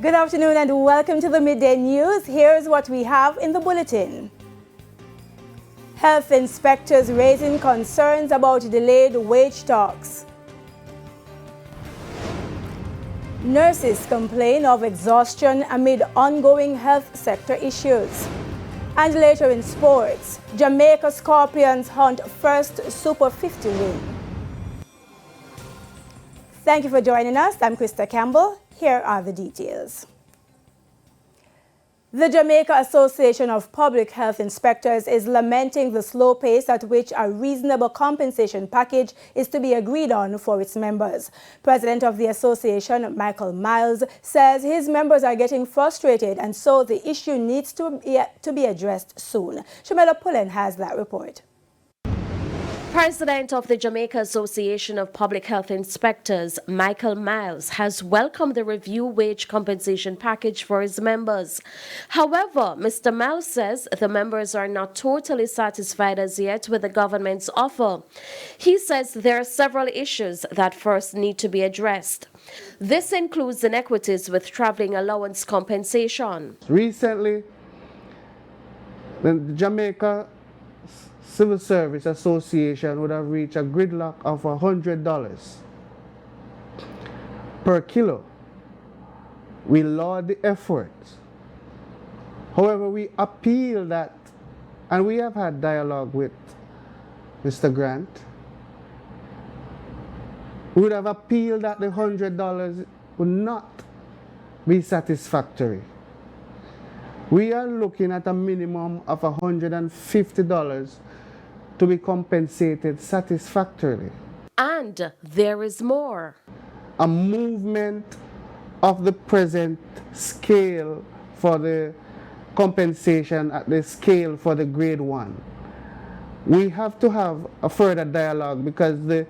Good afternoon and welcome to the Midday News. Here's what we have in the bulletin. Health inspectors raising concerns about delayed wage talks. Nurses complain of exhaustion amid ongoing health sector issues. And later in sports, Jamaica Scorpions hunt first Super 50 win. Thank you for joining us. I'm Krista Campbell. Here are the details. The Jamaica Association of Public Health Inspectors is lamenting the slow pace at which a reasonable compensation package is to be agreed on for its members. President of the association, Michael Miles, says his members are getting frustrated and so the issue needs to be addressed soon. Shamela Pullen has that report. President of the Jamaica Association of Public Health Inspectors, Michael Miles, has welcomed the review wage compensation package for his members. However, Mr. Miles says the members are not totally satisfied as yet with the government's offer. He says there are several issues that first need to be addressed. This includes inequities with traveling allowance compensation. Recently, the Jamaica Civil Service Association would have reached a gridlock of $100 per kilo. We laud the effort. However, we appeal that, and we have had dialogue with Mr. Grant. We would have appealed that the $100 would not be satisfactory. We are looking at a minimum of $150 to be compensated satisfactorily. And there is more. A movement of the present scale for the compensation at the scale for the grade 1. We have to have a further dialogue because the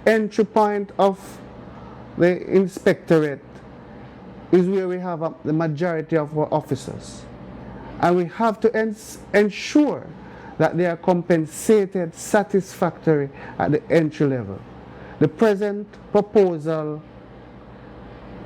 entry point of the inspectorate is where we have the majority of our officers. And we have to ensure that they are compensated satisfactorily at the entry level. The present proposal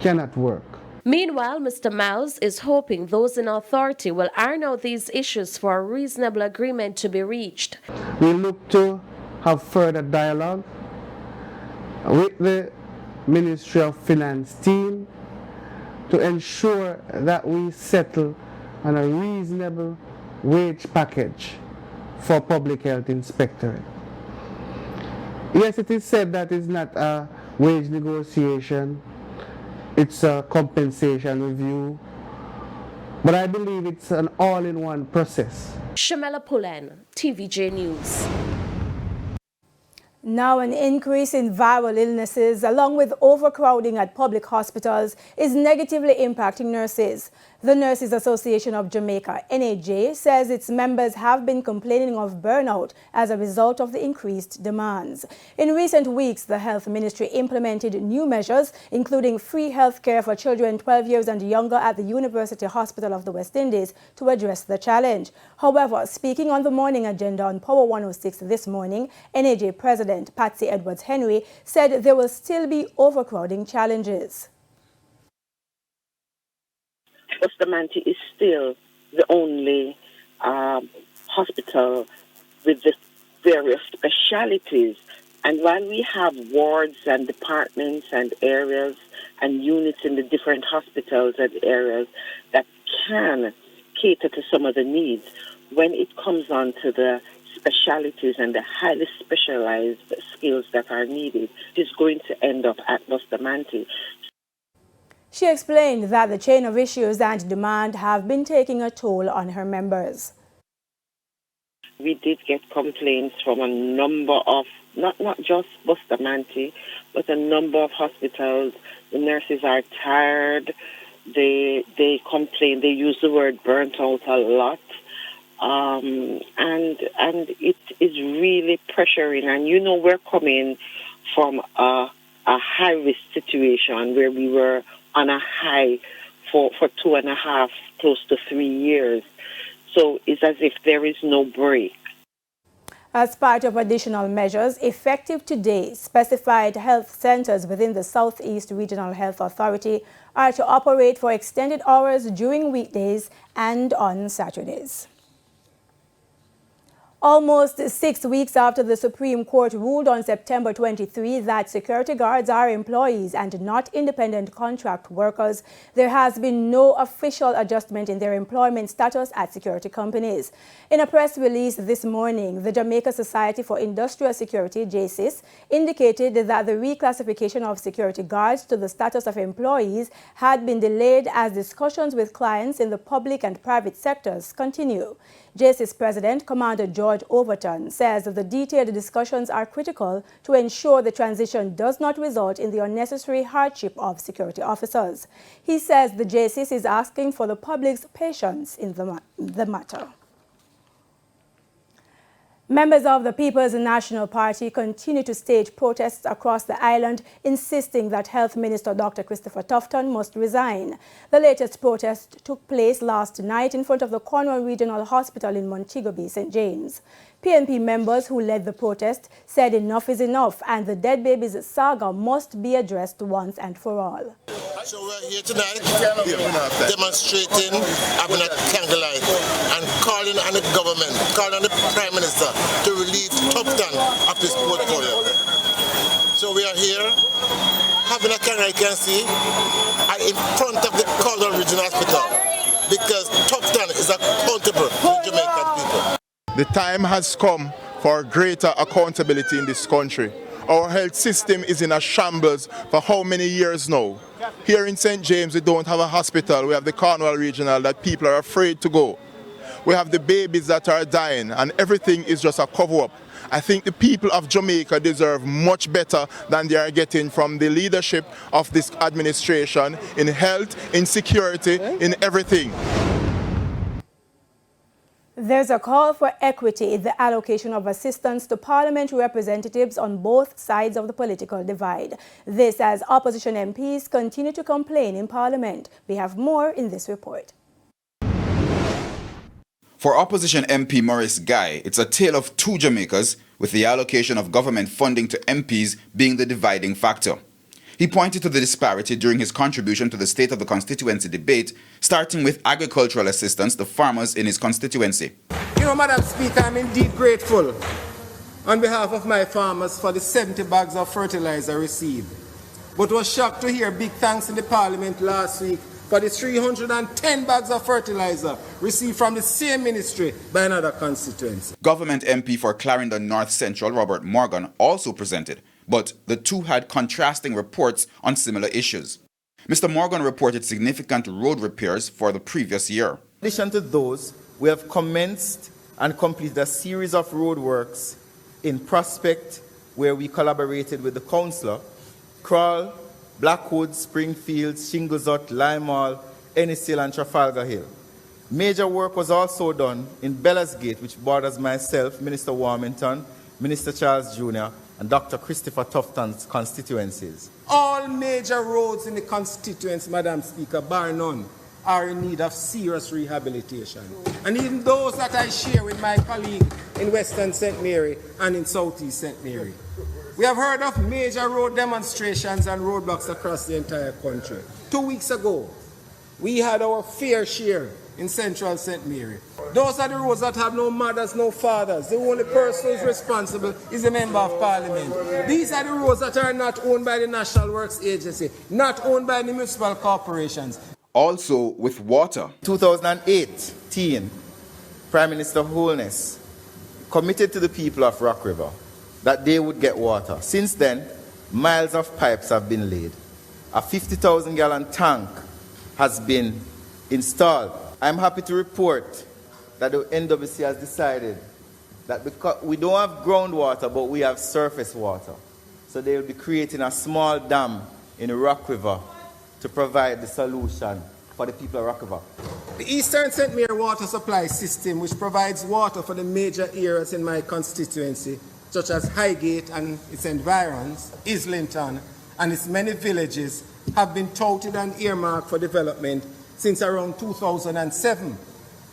cannot work. Meanwhile, Mr. Miles is hoping those in authority will iron out these issues for a reasonable agreement to be reached. We look to have further dialogue with the Ministry of Finance team to ensure that we settle on a reasonable wage package for public health inspectorate. Yes, it is said that it's not a wage negotiation, it's a compensation review, but I believe it's an all-in-one process. Shamela Pullen, TVJ News. Now, an increase in viral illnesses along with overcrowding at public hospitals is negatively impacting nurses. The Nurses Association of Jamaica, NAJ, says its members have been complaining of burnout as a result of the increased demands. In recent weeks, the Health Ministry implemented new measures, including free health care for children 12 years and younger at the University Hospital of the West Indies to address the challenge. However, speaking on the morning agenda on Power 106 this morning, NAJ President Patsy Edwards-Henry said there will still be overcrowding challenges. Bustamante is still the only hospital with the various specialities. And while we have wards and departments and areas and units in the different hospitals and areas that can cater to some of the needs, when it comes on to the specialities and the highly specialized skills that are needed, it is going to end up at Bustamante. She explained that the chain of issues and demand have been taking a toll on her members. We did get complaints from a number of, not just Bustamante, but a number of hospitals. The nurses are tired. They complain. They use the word "BurntOut" a lot. And it is really pressuring. And you know, we're coming from a high-risk situation where we were on a high for 2.5, close to 3 years. So it's as if there is no break. As part of additional measures, effective today, specified health centers within the Southeast Regional Health Authority are to operate for extended hours during weekdays and on Saturdays. Almost 6 weeks after the Supreme Court ruled on September 23 that security guards are employees and not independent contract workers, there has been no official adjustment in their employment status at security companies. In a press release this morning, the Jamaica Society for Industrial Security, JSIS, indicated that the reclassification of security guards to the status of employees had been delayed as discussions with clients in the public and private sectors continue. JSIS President, Commander George Overton, says that the detailed discussions are critical to ensure the transition does not result in the unnecessary hardship of security officers. He says the JSIS is asking for the public's patience in the matter. Members of the People's National Party continue to stage protests across the island, insisting that Health Minister Dr. Christopher Tufton must resign. The latest protest took place last night in front of the Cornwall Regional Hospital in Montego Bay, St. James. PNP members who led the protest said enough is enough and the dead babies saga must be addressed once and for all. So we're here tonight demonstrating, having a candlelight and calling on the government, calling on the Prime Minister to relieve Tufton of his portfolio. So we are here having a candlelight, you can see, in front of the Cornwall Regional Hospital because Tufton is accountable to the Jamaican people. The time has come for greater accountability in this country. Our health system is in a shambles for how many years now? Here in St. James, we don't have a hospital. We have the Cornwall Regional that people are afraid to go. We have the babies that are dying and everything is just a cover-up. I think the people of Jamaica deserve much better than they are getting from the leadership of this administration in health, in security, in everything. There's a call for equity in the allocation of assistance to parliamentary representatives on both sides of the political divide. This as opposition MPs continue to complain in Parliament. We have more in this report. For opposition MP Maurice Guy, it's a tale of two Jamaicas, with the allocation of government funding to MPs being the dividing factor. He pointed to the disparity during his contribution to the State of the Constituency debate, starting with agricultural assistance to farmers in his constituency. You know, Madam Speaker, I'm indeed grateful on behalf of my farmers for the 70 bags of fertilizer received. But was shocked to hear big thanks in the Parliament last week for the 310 bags of fertilizer received from the same ministry by another constituency. Government MP for Clarendon North Central, Robert Morgan, also presented, but the two had contrasting reports on similar issues. Mr. Morgan reported significant road repairs for the previous year. In addition to those, we have commenced and completed a series of road works in Prospect, where we collaborated with the councillor, Crawl, Blackwood, Springfield, Shinglesut, Limehall, Ennishill and Trafalgar Hill. Major work was also done in Bellas Gate, which borders myself, Minister Warmington, Minister Charles Jr., and Dr. Christopher Tufton's constituencies. All major roads in the constituency, Madam Speaker, bar none, are in need of serious rehabilitation. And even those that I share with my colleague in Western St. Mary and in Southeast St. Mary. We have heard of major road demonstrations and roadblocks across the entire country. 2 weeks ago, we had our fair share in Central St. Mary. Those are the roads that have no mothers, no fathers. The only person who is responsible is a member of Parliament. These are the roads that are not owned by the National Works Agency, not owned by the municipal corporations. Also with water. 2018, Prime Minister Holness committed to the people of Rock River that they would get water. Since then, miles of pipes have been laid. A 50,000 gallon tank has been installed. I'm happy to report that the NWC has decided that because we don't have groundwater, but we have surface water. So they will be creating a small dam in Rock River to provide the solution for the people of Rock River. The Eastern St. Mary water supply system, which provides water for the major areas in my constituency, such as Highgate and its environs, Islington, and its many villages, have been touted and earmarked for development since around 2007.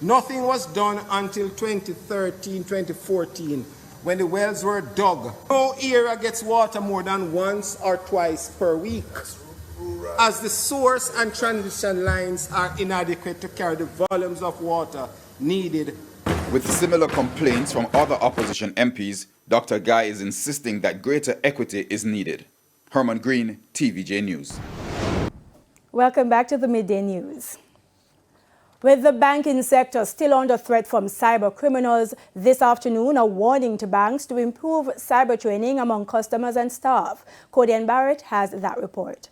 Nothing was done until 2013, 2014, when the wells were dug. No area gets water more than once or twice per week, as the source and transmission lines are inadequate to carry the volumes of water needed. With similar complaints from other opposition MPs, Dr. Guy is insisting that greater equity is needed. Herman Green, TVJ News. Welcome back to the Midday News. With the banking sector still under threat from cyber criminals, this afternoon a warning to banks to improve cyber training among customers and staff. Codian Barrett has that report.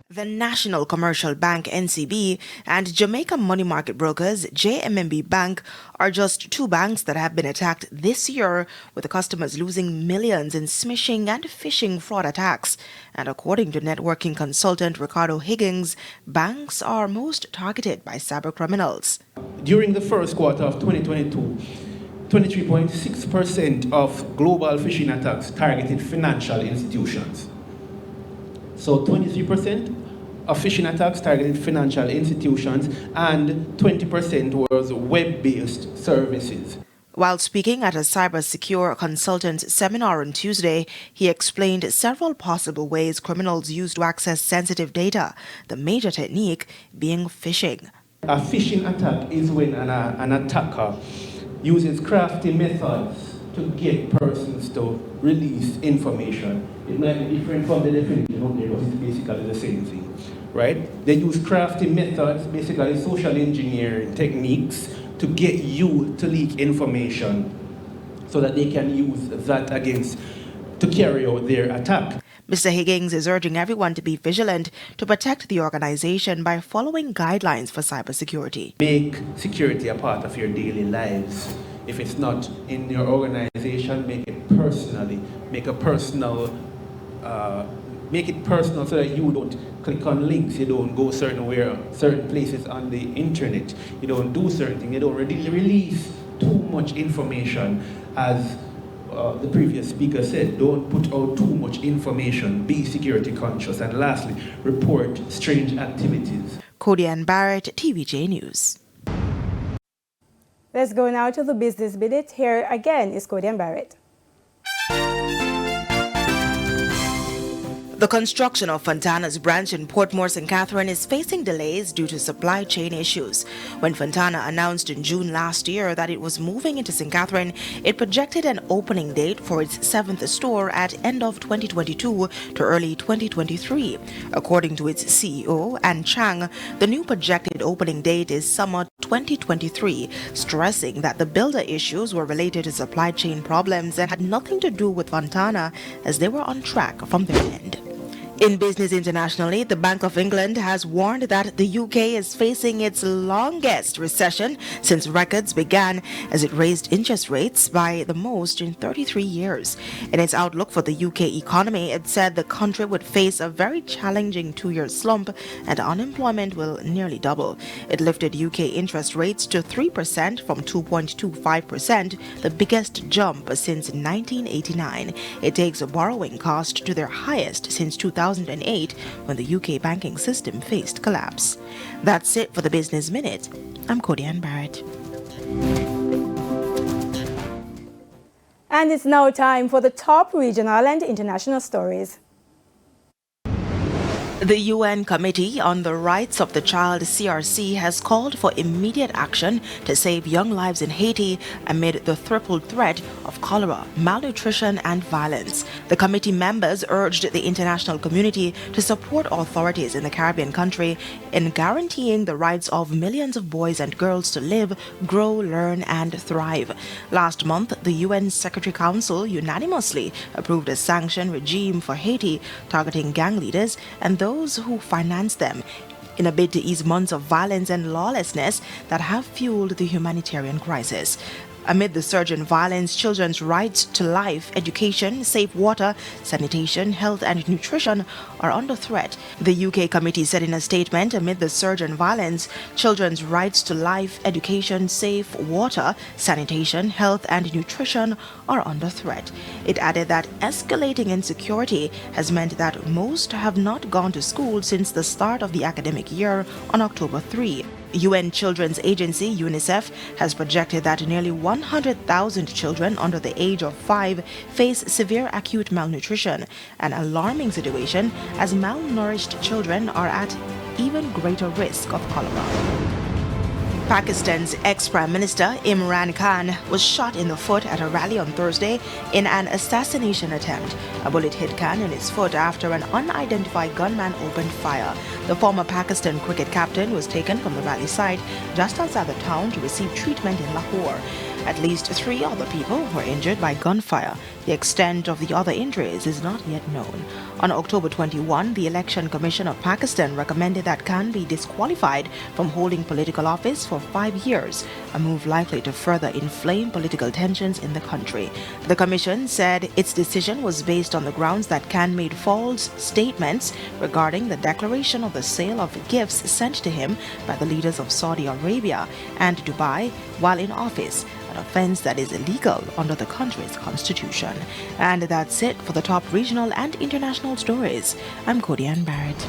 The National Commercial Bank NCB and Jamaica money market brokers JMMB Bank are just two banks that have been attacked this year, with the customers losing millions in smishing and phishing fraud attacks. And according to networking consultant Ricardo Higgins, banks are most targeted by cyber criminals. During the first quarter of 2022, 23.6% of global phishing attacks targeted financial institutions. So 23% of phishing attacks targeted financial institutions and 20% was web-based services. While speaking at a cybersecure consultants seminar on Tuesday, he explained several possible ways criminals use to access sensitive data, the major technique being phishing. A phishing attack is when an attacker uses crafty methods to get persons to release information. It might be different from the definition of there, but it's basically the same thing, right? They use crafty methods, basically social engineering techniques, to get you to leak information so that they can use that to carry out their attack. Mr. Higgins is urging everyone to be vigilant to protect the organization by following guidelines for cybersecurity. Make security a part of your daily lives. If it's not in your organization, make it personally. Make it personal so that you don't click on links, you don't go certain places on the internet, you don't do certain things, you don't release too much information. As the previous speaker said, don't put out too much information, be security conscious, and lastly, report strange activities. Codian Barrett, TVJ News. Let's go now to the business minute. Here again is Codian Barrett. The construction of Fontana's branch in Portmore St. Catherine is facing delays due to supply chain issues. When Fontana announced in June last year that it was moving into St. Catherine, it projected an opening date for its 7th store at end of 2022 to early 2023. According to its CEO, Ann Chang, the new projected opening date is summer 2023, stressing that the builder issues were related to supply chain problems and had nothing to do with Fontana, as they were on track from their end. In business internationally, the Bank of England has warned that the UK is facing its longest recession since records began, as it raised interest rates by the most in 33 years. In its outlook for the UK economy, it said the country would face a very challenging 2-year slump and unemployment will nearly double. It lifted UK interest rates to 3% from 2.25%, the biggest jump since 1989. It takes a borrowing cost to their highest since 2008, when the UK banking system faced collapse. That's it for the Business Minute. I'm Codian Barrett. And it's now time for the top regional and international stories. The UN Committee on the Rights of the Child, CRC, has called for immediate action to save young lives in Haiti amid the triple threat of cholera, malnutrition, and violence. The committee members urged the international community to support authorities in the Caribbean country in guaranteeing the rights of millions of boys and girls to live, grow, learn, and thrive. Last month, the UN Secretary Council unanimously approved a sanction regime for Haiti targeting gang leaders and those who finance them, in a bid to ease months of violence and lawlessness that have fueled the humanitarian crisis. Amid the surge in violence, children's rights to life, education, safe water, sanitation, health, and nutrition are under threat. The UK committee said in a statement, amid the surge in violence, children's rights to life, education, safe water, sanitation, health, and nutrition are under threat. It added that escalating insecurity has meant that most have not gone to school since the start of the academic year on October 3. UN Children's Agency, UNICEF, has projected that nearly 100,000 children under the age of 5 face severe acute malnutrition, an alarming situation as malnourished children are at even greater risk of cholera. Pakistan's ex-Prime Minister Imran Khan was shot in the foot at a rally on Thursday in an assassination attempt. A bullet hit Khan in his foot after an unidentified gunman opened fire. The former Pakistan cricket captain was taken from the rally site just outside the town to receive treatment in Lahore. At least 3 other people were injured by gunfire. The extent of the other injuries is not yet known. On October 21, the Election Commission of Pakistan recommended that Khan be disqualified from holding political office for 5 years, a move likely to further inflame political tensions in the country. The commission said its decision was based on the grounds that Khan made false statements regarding the declaration of the sale of gifts sent to him by the leaders of Saudi Arabia and Dubai while in office, an offense that is illegal under the country's constitution. And that's it for the top regional and international stories. I'm Cody Ann Barrett.